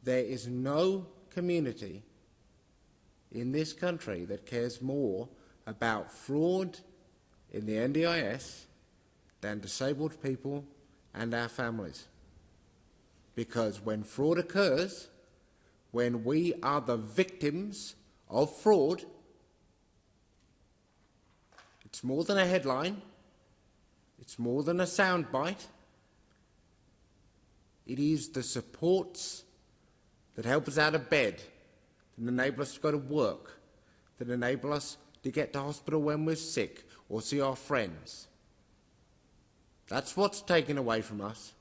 There is no community in this country that cares more about fraud in the NDIS than disabled people and our families. Because when fraud occurs, when we are the victims of fraud, it's more than a headline, it's more than a soundbite. It is the supports that help us out of bed, that enable us to go to work, that enable us to get to hospital when we're sick or see our friends. That's what's taken away from us.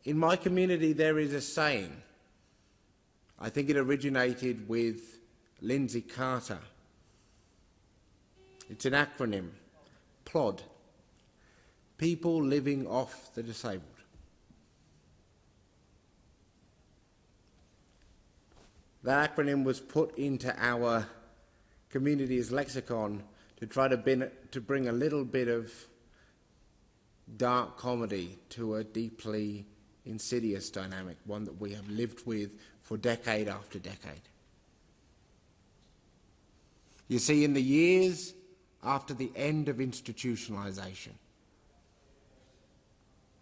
In my community there is a saying, I think it originated with Lindsay Carter. It's an acronym, PLOD, People Living Off the Disabled. That acronym was put into our community's lexicon to try to bring a little bit of dark comedy to a deeply insidious dynamic, one that we have lived with for decade after decade. You see, in the years after the end of institutionalisation,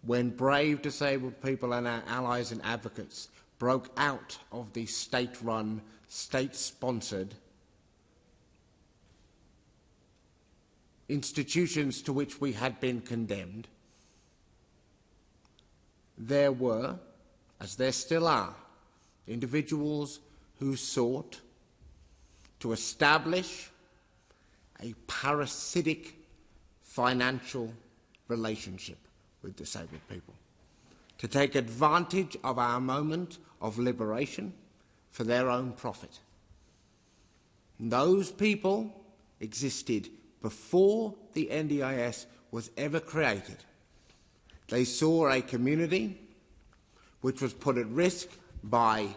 when brave disabled people and our allies and advocates broke out of the state-run, state-sponsored institutions to which we had been condemned, there were, as there still are, individuals who sought to establish a parasitic financial relationship with disabled people, to take advantage of our moment of liberation for their own profit. And those people existed before the NDIS was ever created. They saw a community which was put at risk by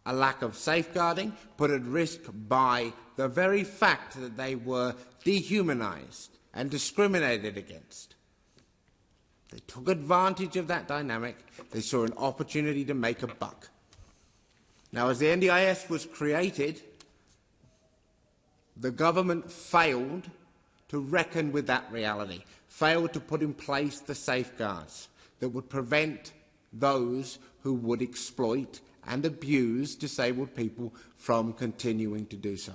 a lack of safeguarding, put at risk by the very fact that they were dehumanised and discriminated against. They took advantage of that dynamic. They saw an opportunity to make a buck. Now, as the NDIS was created, the government failed to reckon with that reality, failed to put in place the safeguards that would prevent those who would exploit and abuse disabled people from continuing to do so.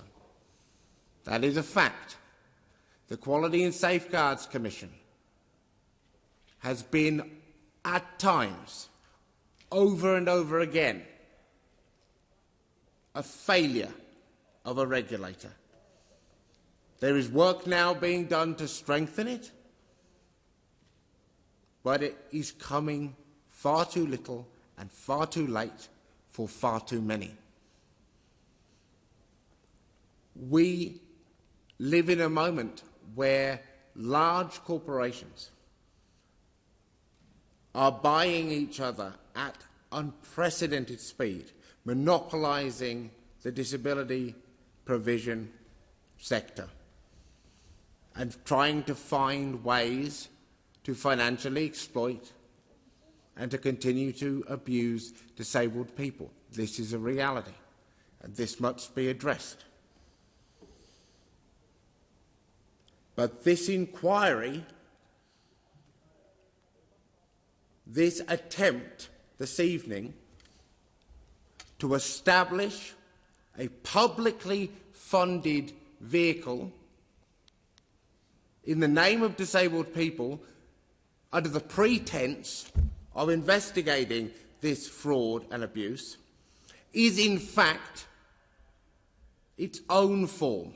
That is a fact. The Quality and Safeguards Commission has been, at times, over and over again, a failure of a regulator. There is work now being done to strengthen it, but it is coming far too little and far too late for far too many. We live in a moment where large corporations are buying each other at unprecedented speed, monopolising the disability provision sector and trying to find ways to financially exploit and to continue to abuse disabled people. This is a reality, and this must be addressed. But this inquiry, this attempt this evening to establish a publicly funded vehicle in the name of disabled people under the pretense of investigating this fraud and abuse is in fact its own form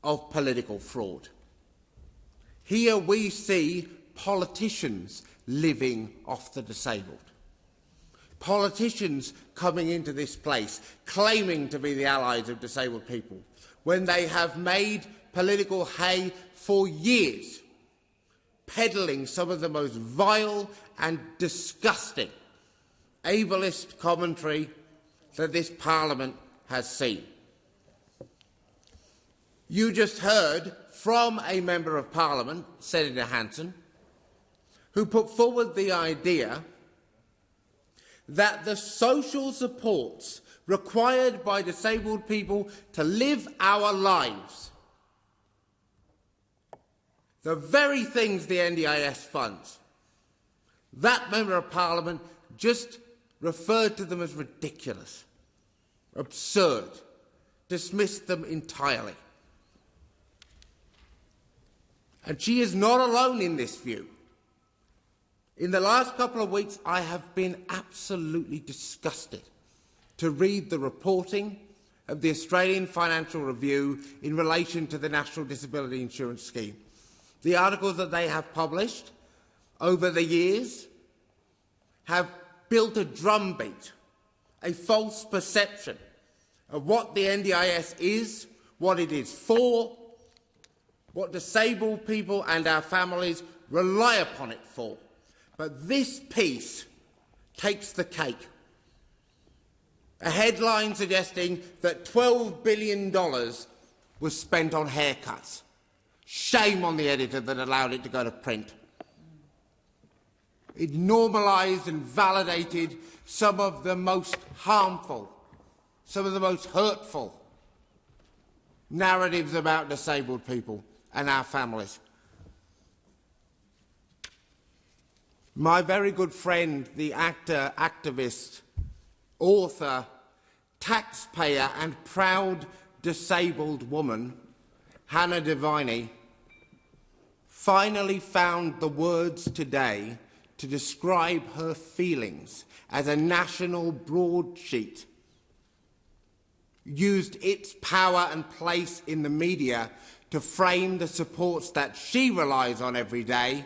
of political fraud. Here we see politicians living off the disabled. Politicians coming into this place claiming to be the allies of disabled people when they have made political hay for years, peddling some of the most vile and disgusting ableist commentary that this Parliament has seen. You just heard from a Member of Parliament, Senator Hanson, who put forward the idea that the social supports required by disabled people to live our lives, the very things the NDIS funds, that Member of Parliament just referred to them as ridiculous, absurd, dismissed them entirely. And she is not alone in this view. In the last couple of weeks, I have been absolutely disgusted to read the reporting of the Australian Financial Review in relation to the National Disability Insurance Scheme. The articles that they have published over the years have built a drumbeat, a false perception of what the NDIS is, what it is for, what disabled people and our families rely upon it for. But this piece takes the cake. A headline suggesting that $12 billion was spent on haircuts. Shame on the editor that allowed it to go to print. It normalised and validated some of the most harmful, some of the most hurtful narratives about disabled people and our families. My very good friend, the actor, activist, author, taxpayer and proud disabled woman, Hannah Devine, finally found the words today to describe her feelings as a national broadsheet used its power and place in the media to frame the supports that she relies on every day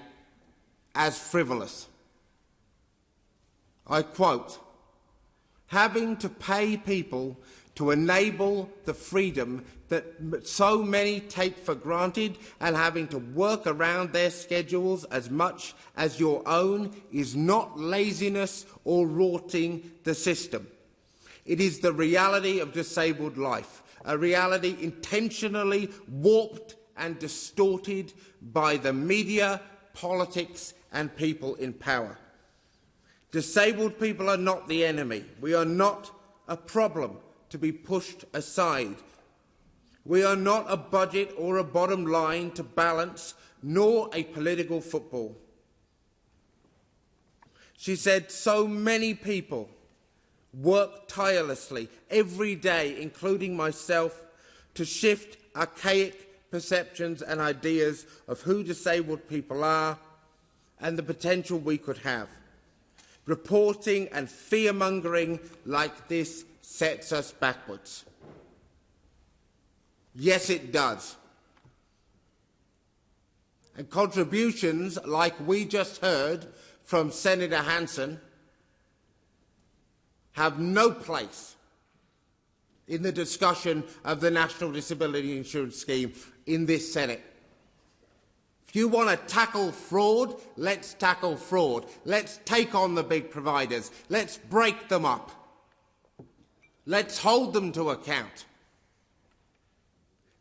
as frivolous. I quote, "Having to pay people to enable the freedom that so many take for granted and having to work around their schedules as much as your own is not laziness or rorting the system. It is the reality of disabled life, a reality intentionally warped and distorted by the media, politics and people in power. Disabled people are not the enemy. We are not a problem to be pushed aside. We are not a budget or a bottom line to balance, nor a political football." She said, "So many people work tirelessly every day, including myself, to shift archaic perceptions and ideas of who disabled people are and the potential we could have. Reporting and fear-mongering like this sets us backwards." Yes, it does. And contributions like we just heard from Senator Hanson have no place in the discussion of the National Disability Insurance Scheme in this Senate. If you want to tackle fraud, let's tackle fraud. Let's take on the big providers. Let's break them up. Let's hold them to account.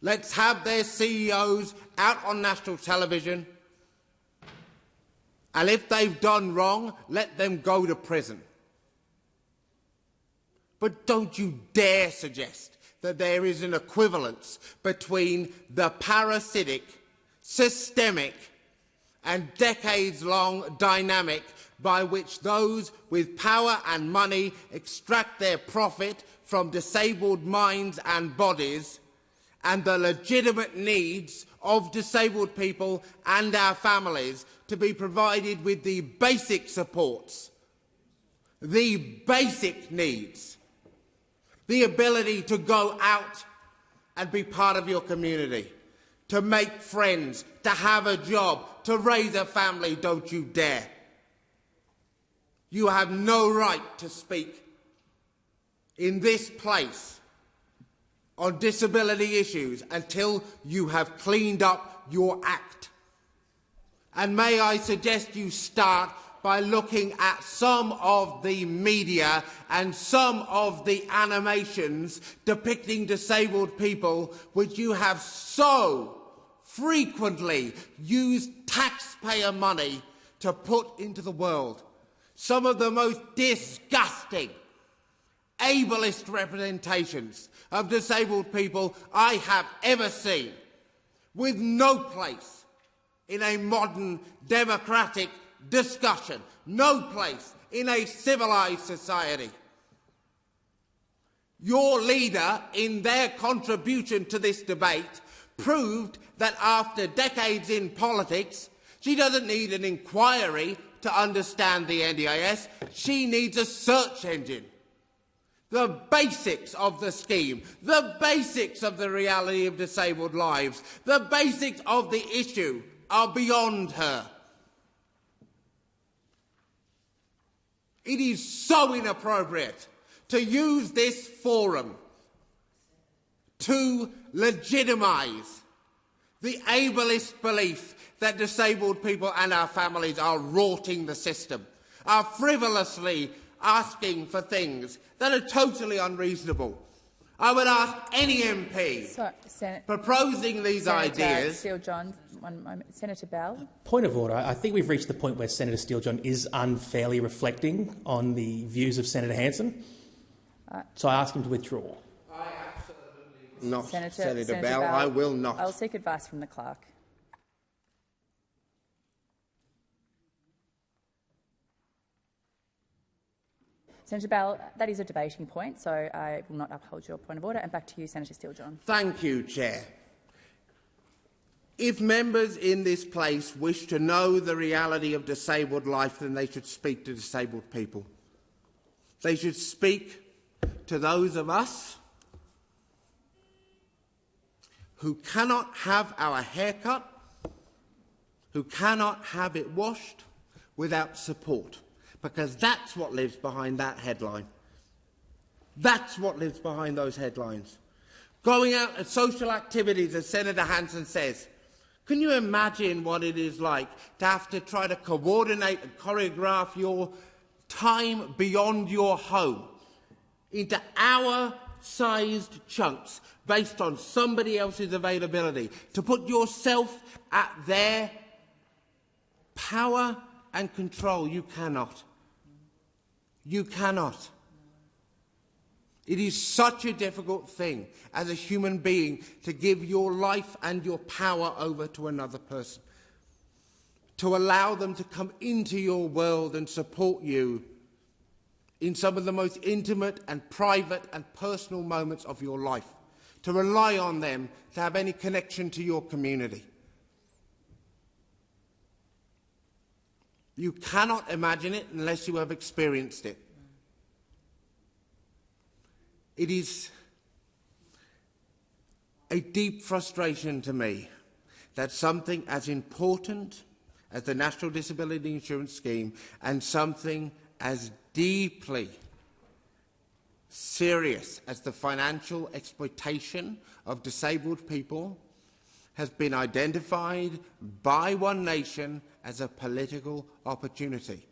Let's have their CEOs out on national television, and if they've done wrong, let them go to prison. But don't you dare suggest that there is an equivalence between the parasitic, systemic and decades-long dynamic by which those with power and money extract their profit from disabled minds and bodies and the legitimate needs of disabled people and our families to be provided with the basic supports, the basic needs, the ability to go out and be part of your community, to make friends, to have a job, to raise a family. Don't you dare. You have no right to speak in this place on disability issues until you have cleaned up your act. And may I suggest you start by looking at some of the media and some of the animations depicting disabled people which you have so frequently used taxpayer money to put into the world. some of the most disgusting, ableist representations of disabled people I have ever seen, with no place in a modern democratic discussion, no place in a civilised society. Your leader, in their contribution to this debate, proved that after decades in politics, she doesn't need an inquiry to understand the NDIS. She needs a search engine. The basics of the scheme, the basics of the reality of disabled lives, the basics of the issue are beyond her. It is so inappropriate to use this forum to legitimise the ableist belief that disabled people and our families are rorting the system, are frivolously asking for things that are totally unreasonable. I would ask any MP proposing these ideas... Steele-John, one moment. Senator Bell. Point of order. I think we've reached the point where Senator Steele-John is unfairly reflecting on the views of Senator Hanson. So I ask him to withdraw. I absolutely not, Senator Bell. I will not. I'll seek advice from the clerk. Senator Bell, that is a debating point, so I will not uphold your point of order. And back to you, Senator Steele-John. Thank you, Chair. If members in this place wish to know the reality of disabled life, then they should speak to disabled people. They should speak to those of us who cannot have our hair cut, who cannot have it washed without support, because that's what lives behind that headline. That's what lives behind those headlines. Going out at social activities, as Senator Hanson says, can you imagine what it is like to have to try to coordinate and choreograph your time beyond your home into hour-sized chunks based on somebody else's availability, to put yourself at their power and control? You cannot. You cannot. It is such a difficult thing as a human being to give your life and your power over to another person, to allow them to come into your world and support you in some of the most intimate and private and personal moments of your life, to rely on them to have any connection to your community. You cannot imagine it unless you have experienced it. It is a deep frustration to me that something as important as the National Disability Insurance Scheme and something as deeply serious as the financial exploitation of disabled people has been identified by one nation as a political opportunity.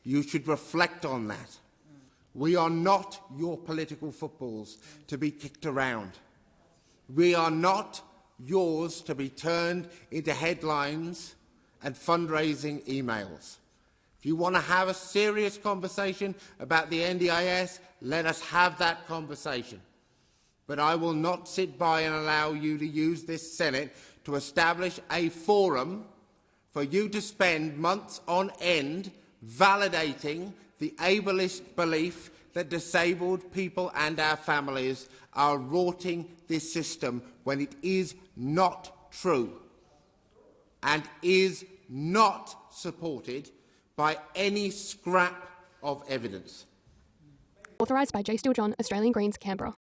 You should reflect on that. We are not your political footballs to be kicked around. We are not yours to be turned into headlines and fundraising emails. If you want to have a serious conversation about the NDIS, let us have that conversation. But I will not sit by and allow you to use this Senate to establish a forum for you to spend months on end validating the ableist belief that disabled people and our families are rorting this system when it is not true and is not supported by any scrap of evidence. Authorised by J. Steele-John, Australian Greens, Canberra.